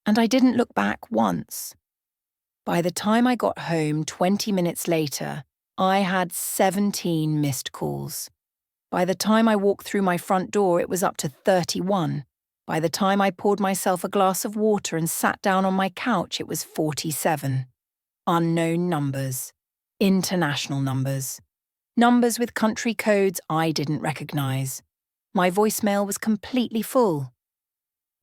Speaker 1: And I didn't look back once. By the time I got home 20 minutes later, I had 17 missed calls. By the time I walked through my front door, it was up to 31. By the time I poured myself a glass of water and sat down on my couch, it was 47. Unknown numbers. International numbers. Numbers with country codes I didn't recognize. My voicemail was completely full.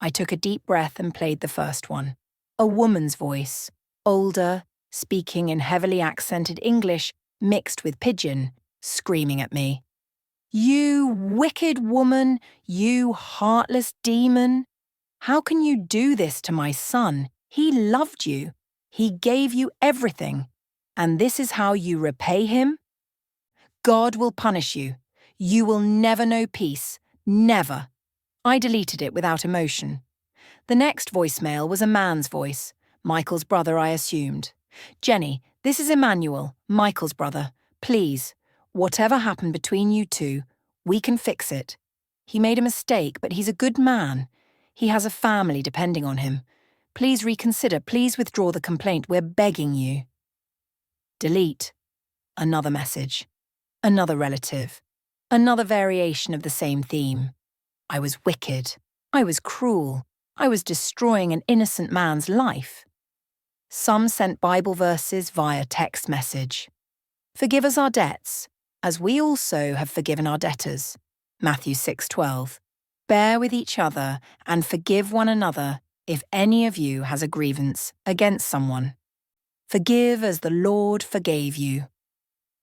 Speaker 1: I took a deep breath and played the first one. A woman's voice. Older, speaking in heavily accented English, mixed with pidgin, screaming at me. You wicked woman, you heartless demon. How can you do this to my son? He loved you. He gave you everything. And this is how you repay him? God will punish you. You will never know peace. Never. I deleted it without emotion. The next voicemail was a man's voice. Michael's brother, I assumed. Jenny, this is Emmanuel, Michael's brother. Please, whatever happened between you two, we can fix it. He made a mistake, but he's a good man. He has a family depending on him. Please reconsider. Please withdraw the complaint. We're begging you. Delete. Another message. Another relative. Another variation of the same theme. I was wicked. I was cruel. I was destroying an innocent man's life. Some sent Bible verses via text message. Forgive us our debts, as we also have forgiven our debtors. Matthew 6:12. Bear with each other and forgive one another if any of you has a grievance against someone. Forgive as the Lord forgave you.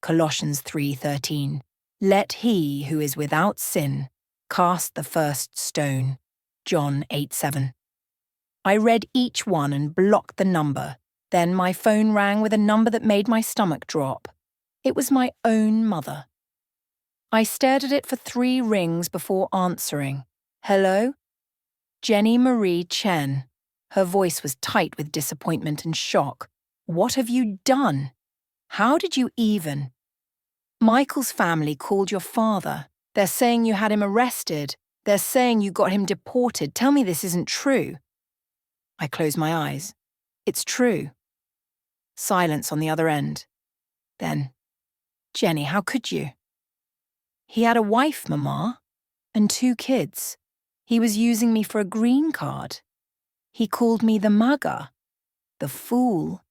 Speaker 1: Colossians 3:13. Let he who is without sin cast the first stone. John 8:7. I read each one and blocked the number. Then my phone rang with a number that made my stomach drop. It was my own mother. I stared at it for 3 rings before answering. Hello? Jenny Marie Chen. Her voice was tight with disappointment and shock. What have you done? How did you even? Michael's family called your father. They're saying you had him arrested. They're saying you got him deported. Tell me this isn't true. I closed my eyes. It's true. Silence on the other end. Then, Jenny, how could you? He had a wife, Mama, and 2 kids. He was using me for a green card. He called me the mugger, the fool.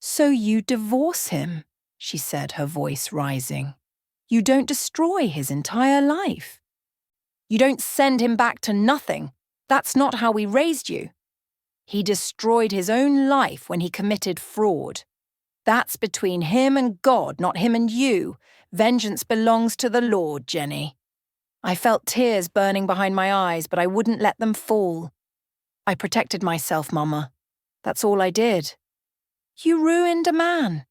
Speaker 1: So you divorce him, she said, her voice rising. You don't destroy his entire life. You don't send him back to nothing. That's not how we raised you. He destroyed his own life when he committed fraud. That's between him and God, not him and you. Vengeance belongs to the Lord, Jenny. I felt tears burning behind my eyes, but I wouldn't let them fall. I protected myself, Mama. That's all I did. You ruined a man.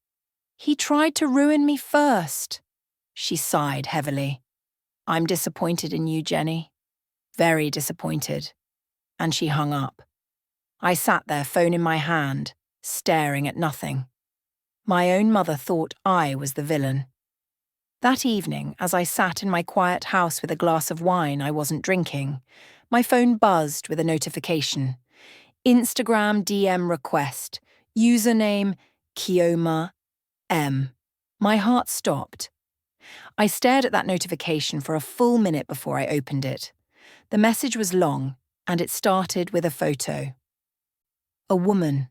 Speaker 1: He tried to ruin me first. She sighed heavily. I'm disappointed in you, Jenny. Very disappointed. And she hung up. I sat there, phone in my hand, staring at nothing. My own mother thought I was the villain. That evening, as I sat in my quiet house with a glass of wine I wasn't drinking, my phone buzzed with a notification. Instagram DM request. Username Kioma M. My heart stopped. I stared at that notification for a full minute before I opened it. The message was long, and it started with a photo. A woman,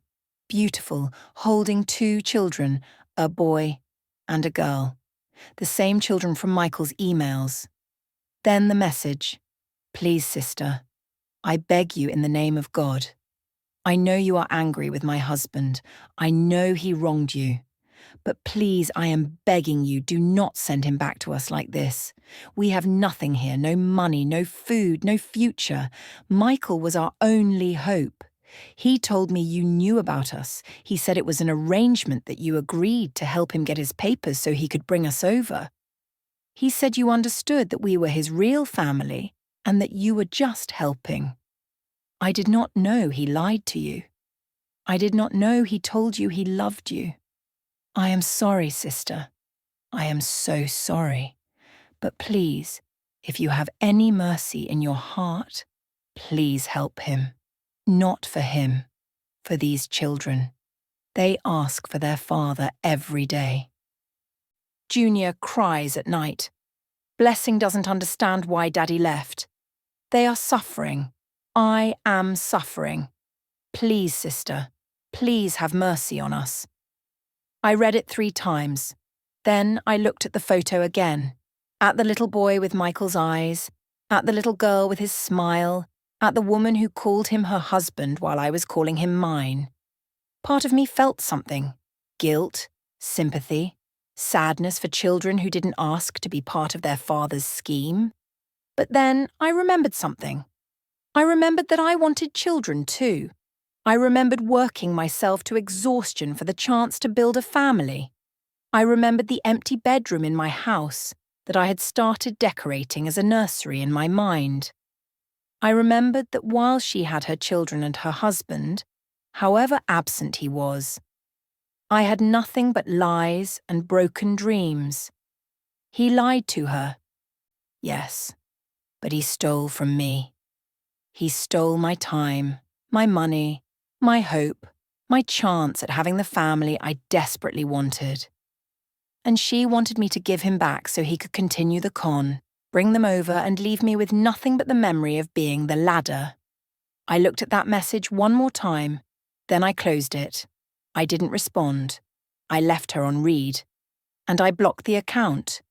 Speaker 1: beautiful, holding 2 children, a boy and a girl. The same children from Michael's emails. Then the message. Please, sister, I beg you in the name of God. I know you are angry with my husband. I know he wronged you. But please, I am begging you, do not send him back to us like this. We have nothing here, no money, no food, no future. Michael was our only hope. He told me you knew about us. He said it was an arrangement that you agreed to help him get his papers so he could bring us over. He said you understood that we were his real family and that you were just helping. I did not know he lied to you. I did not know he told you he loved you. I am sorry, sister. I am so sorry. But please, if you have any mercy in your heart, please help him. Not for him, for these children. They ask for their father every day. Junior cries at night. Blessing doesn't understand why Daddy left. They are suffering. I am suffering. Please, sister, please have mercy on us. I read it 3 times. Then I looked at the photo again. At the little boy with Michael's eyes, at the little girl with his smile, at the woman who called him her husband while I was calling him mine. Part of me felt something. Guilt, sympathy. sadness for children who didn't ask to be part of their father's scheme. But then I remembered something. I remembered that I wanted children too. I remembered working myself to exhaustion for the chance to build a family. I remembered the empty bedroom in my house that I had started decorating as a nursery in my mind. I remembered that while she had her children and her husband, however absent he was, I had nothing but lies and broken dreams. He lied to her. Yes, but he stole from me. He stole my time, my money, my hope, my chance at having the family I desperately wanted. And she wanted me to give him back so he could continue the con, bring them over and leave me with nothing but the memory of being the ladder. I looked at that message one more time, then I closed it. I didn't respond. I left her on read. And I blocked the account,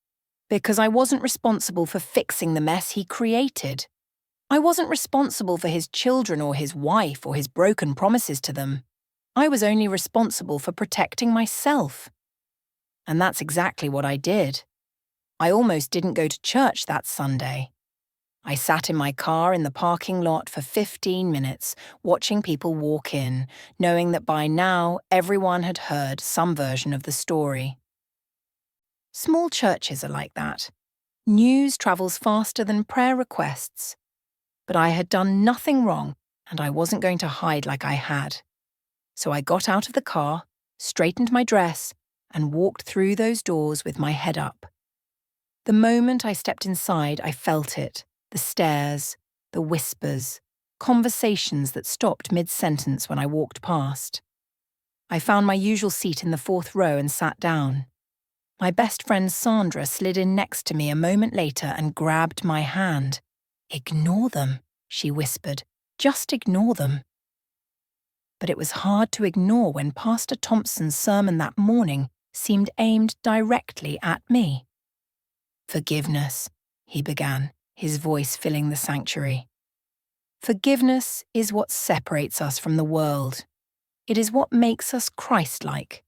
Speaker 1: because I wasn't responsible for fixing the mess he created. I wasn't responsible for his children or his wife or his broken promises to them. I was only responsible for protecting myself. And that's exactly what I did. I almost didn't go to church that Sunday. I sat in my car in the parking lot for 15 minutes, watching people walk in, knowing that by now everyone had heard some version of the story. Small churches are like that. News travels faster than prayer requests. But I had done nothing wrong, and I wasn't going to hide like I had. So I got out of the car, straightened my dress, and walked through those doors with my head up. The moment I stepped inside, I felt it, the stares, the whispers, conversations that stopped mid-sentence when I walked past. I found my usual seat in the 4th row and sat down. My best friend Sandra slid in next to me a moment later and grabbed my hand. "Ignore them," she whispered. "Just ignore them." But it was hard to ignore when Pastor Thompson's sermon that morning seemed aimed directly at me. "Forgiveness," he began, his voice filling the sanctuary. "Forgiveness is what separates us from the world. It is what makes us Christ-like.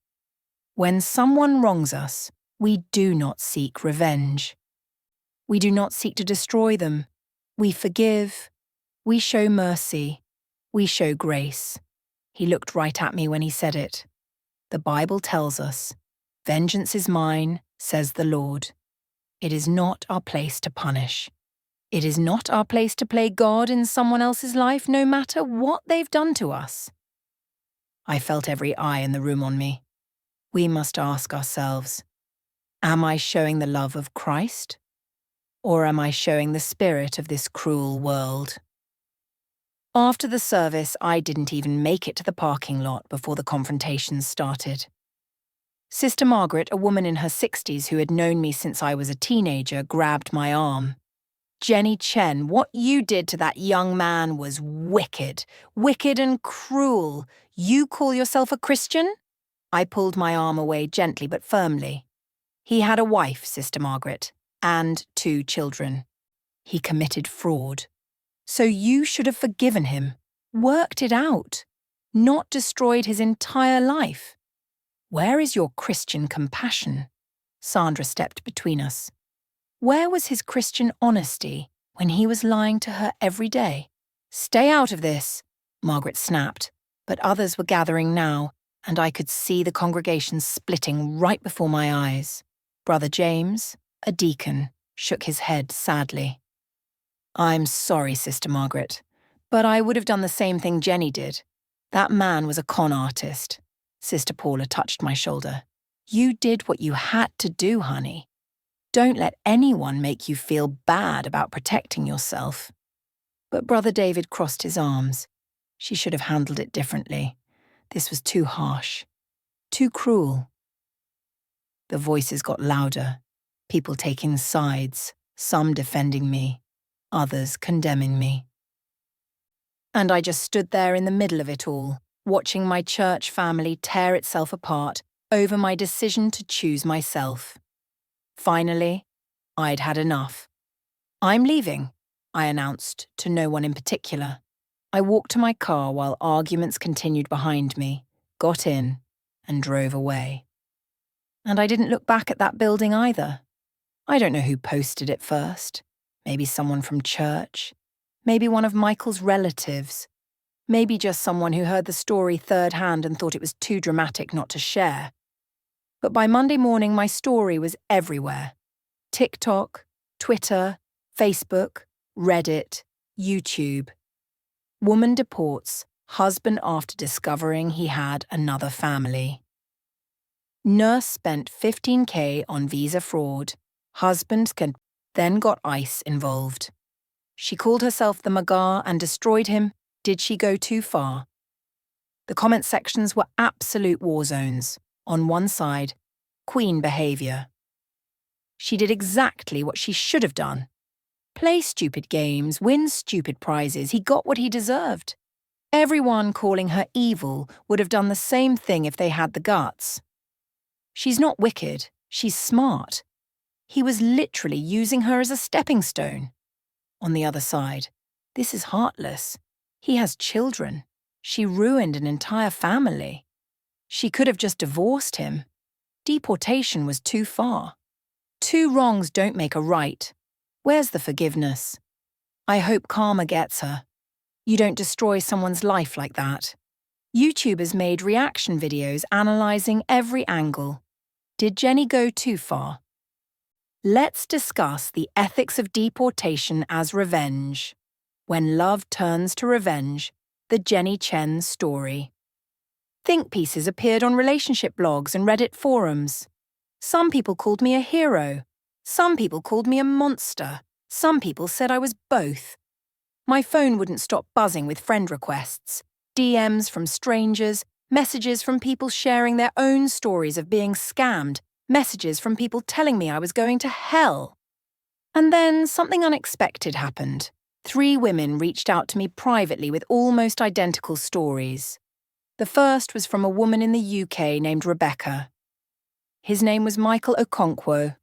Speaker 1: When someone wrongs us, we do not seek revenge. We do not seek to destroy them. We forgive. We show mercy. We show grace." He looked right at me when he said it. The Bible tells us, "Vengeance is mine, says the Lord." It is not our place to punish. It is not our place to play God in someone else's life, no matter what they've done to us. I felt every eye in the room on me. We must ask ourselves, am I showing the love of Christ? Or am I showing the spirit of this cruel world? After the service, I didn't even make it to the parking lot before the confrontations started. Sister Margaret, a woman in her 60s who had known me since I was a teenager, grabbed my arm. "Jenny Chen, what you did to that young man was wicked. Wicked and cruel. You call yourself a Christian?" I pulled my arm away gently but firmly. "He had a wife, Sister Margaret, and 2 children. He committed fraud. So you should have forgiven him, worked it out, not destroyed his entire life. Where is your Christian compassion?" Sandra stepped between us. Where was his Christian honesty when he was lying to her every day? "Stay out of this," Margaret snapped, but others were gathering now, and I could see the congregation splitting right before my eyes. Brother James, a deacon, shook his head sadly. "I'm sorry, Sister Margaret, but I would have done the same thing Jenny did. That man was a con artist." Sister Paula touched my shoulder. "You did what you had to do, honey. Don't let anyone make you feel bad about protecting yourself." But Brother David crossed his arms. She should have handled it differently. This was too harsh, too cruel. The voices got louder, people taking sides, some defending me, others condemning me. And I just stood there in the middle of it all, watching my church family tear itself apart over my decision to choose myself. Finally, I'd had enough. "I'm leaving," I announced to no one in particular. I walked to my car while arguments continued behind me, got in, and drove away. And I didn't look back at that building either. I don't know who posted it first. Maybe someone from church. Maybe one of Michael's relatives. Maybe just someone who heard the story third hand and thought it was too dramatic not to share. But by Monday morning, my story was everywhere. TikTok, Twitter, Facebook, Reddit, YouTube. Woman deports husband after discovering he had another family. Nurse spent $15K on visa fraud. Husband then got ICE involved. She called herself the Magar and destroyed him. Did she go too far? The comment sections were absolute war zones. On one side, queen behaviour. She did exactly what she should have done. Play stupid games, win stupid prizes. He got what he deserved. Everyone calling her evil would have done the same thing if they had the guts. She's not wicked, she's smart. He was literally using her as a stepping stone. On the other side, this is heartless. He has children. She ruined an entire family. She could have just divorced him. Deportation was too far. Two wrongs don't make a right. Where's the forgiveness? I hope karma gets her. You don't destroy someone's life like that. YouTubers made reaction videos analysing every angle. Did Jenny go too far? Let's discuss the ethics of deportation as revenge. When love turns to revenge, the Jenny Chen story. Think pieces appeared on relationship blogs and Reddit forums. Some people called me a hero. Some people called me a monster. Some people said I was both. My phone wouldn't stop buzzing with friend requests, DMs from strangers, messages from people sharing their own stories of being scammed, messages from people telling me I was going to hell. And then something unexpected happened. 3 women reached out to me privately with almost identical stories. The first was from a woman in the UK named Rebecca. His name was Michael Okonkwo.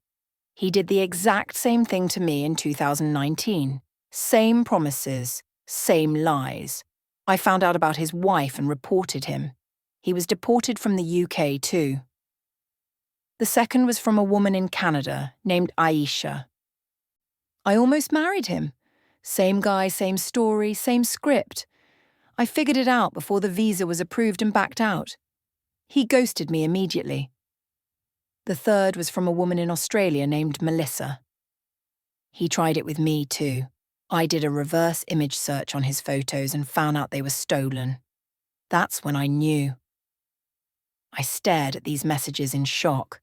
Speaker 1: He did the exact same thing to me in 2019. Same promises, same lies. I found out about his wife and reported him. He was deported from the UK too. The second was from a woman in Canada named Aisha. I almost married him. Same guy, same story, same script. I figured it out before the visa was approved and backed out. He ghosted me immediately. The third was from a woman in Australia named Melissa. He tried it with me too. I did a reverse image search on his photos and found out they were stolen. That's when I knew. I stared at these messages in shock.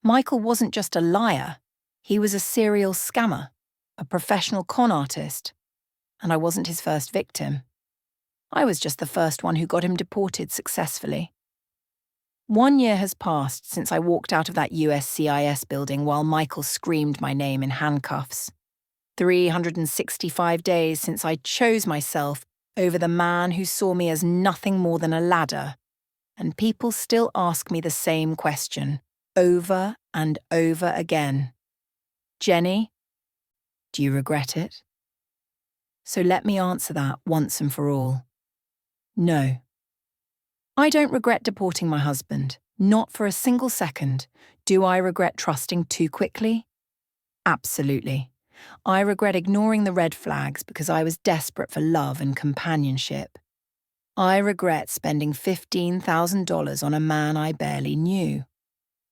Speaker 1: Michael wasn't just a liar. He was a serial scammer, a professional con artist. And I wasn't his first victim. I was just the first one who got him deported successfully. 1 year has passed since I walked out of that USCIS building while Michael screamed my name in handcuffs. 365 days since I chose myself over the man who saw me as nothing more than a ladder. And people still ask me the same question, over and over again. Jenny, do you regret it? So let me answer that once and for all. No. I don't regret deporting my husband, not for a single second. Do I regret trusting too quickly? Absolutely. I regret ignoring the red flags because I was desperate for love and companionship. I regret spending $15,000 on a man I barely knew.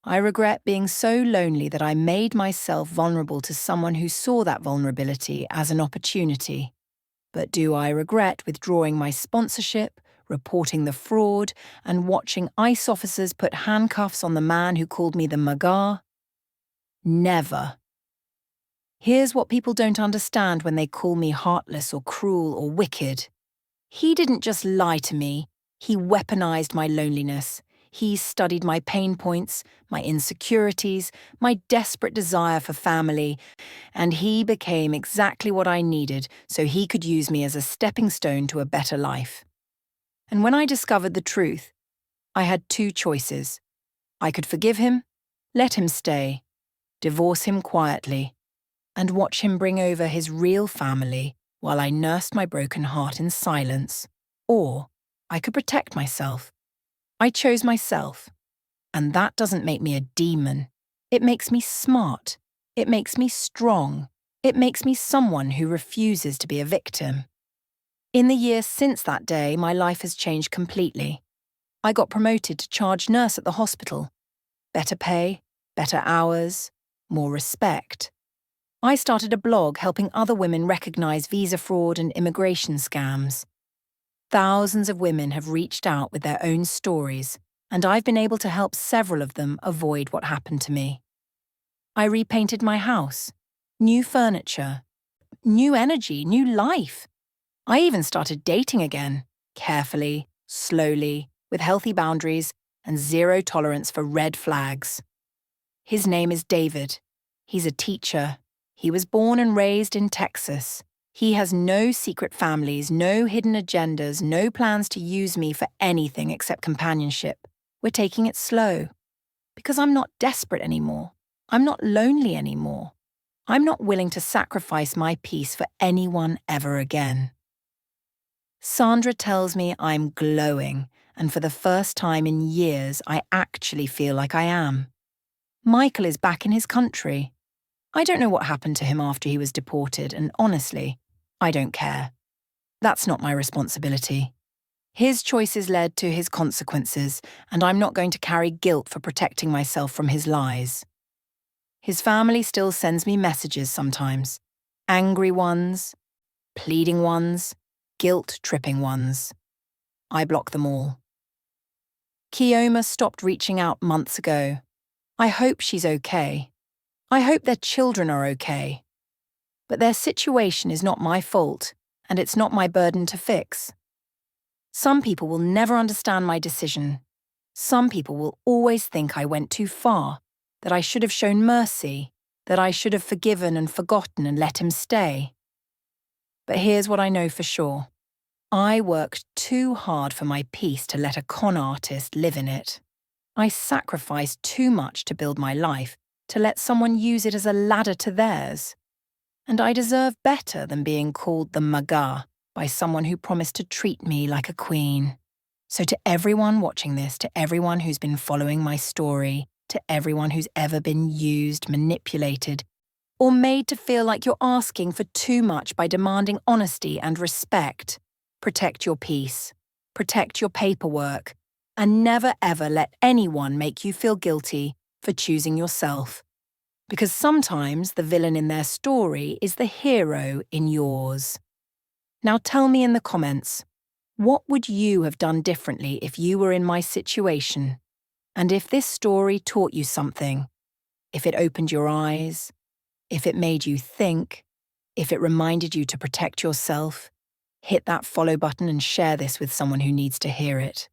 Speaker 1: I regret being so lonely that I made myself vulnerable to someone who saw that vulnerability as an opportunity. But do I regret withdrawing my sponsorship, reporting the fraud, and watching ICE officers put handcuffs on the man who called me the Magar? Never. Here's what people don't understand when they call me heartless or cruel or wicked. He didn't just lie to me, he weaponized my loneliness. He studied my pain points, my insecurities, my desperate desire for family, and he became exactly what I needed so he could use me as a stepping stone to a better life. And when I discovered the truth, I had 2 choices. I could forgive him, let him stay, divorce him quietly, and watch him bring over his real family while I nursed my broken heart in silence. Or I could protect myself. I chose myself. And that doesn't make me a demon. It makes me smart. It makes me strong. It makes me someone who refuses to be a victim. In the years since that day, my life has changed completely. I got promoted to charge nurse at the hospital. Better pay, better hours, more respect. I started a blog helping other women recognize visa fraud and immigration scams. Thousands of women have reached out with their own stories, and I've been able to help several of them avoid what happened to me. I repainted my house. New furniture. New energy, new life. I even started dating again, carefully, slowly, with healthy boundaries and zero tolerance for red flags. His name is David. He's a teacher. He was born and raised in Texas. He has no secret families, no hidden agendas, no plans to use me for anything except companionship. We're taking it slow. Because I'm not desperate anymore. I'm not lonely anymore. I'm not willing to sacrifice my peace for anyone ever again. Sandra tells me I'm glowing, and for the first time in years, I actually feel like I am. Michael is back in his country. I don't know what happened to him after he was deported, and honestly, I don't care. That's not my responsibility. His choices led to his consequences, and I'm not going to carry guilt for protecting myself from his lies. His family still sends me messages sometimes. Angry ones, pleading ones, guilt-tripping ones. I block them all. Kioma stopped reaching out months ago. I hope she's okay. I hope their children are okay. But their situation is not my fault, and it's not my burden to fix. Some people will never understand my decision. Some people will always think I went too far, that I should have shown mercy, that I should have forgiven and forgotten and let him stay. But here's what I know for sure. I worked too hard for my peace to let a con artist live in it. I sacrificed too much to build my life to let someone use it as a ladder to theirs. And I deserve better than being called the maga by someone who promised to treat me like a queen. So to everyone watching this, to everyone who's been following my story, to everyone who's ever been used, manipulated, or made to feel like you're asking for too much by demanding honesty and respect, protect your peace, protect your paperwork, and never ever let anyone make you feel guilty for choosing yourself. Because sometimes the villain in their story is the hero in yours. Now tell me in the comments, what would you have done differently if you were in my situation? And if this story taught you something, if it opened your eyes, if it made you think, if it reminded you to protect yourself, hit that follow button and share this with someone who needs to hear it.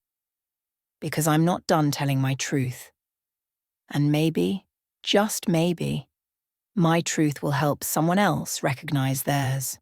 Speaker 1: Because I'm not done telling my truth. And maybe, just maybe, my truth will help someone else recognize theirs.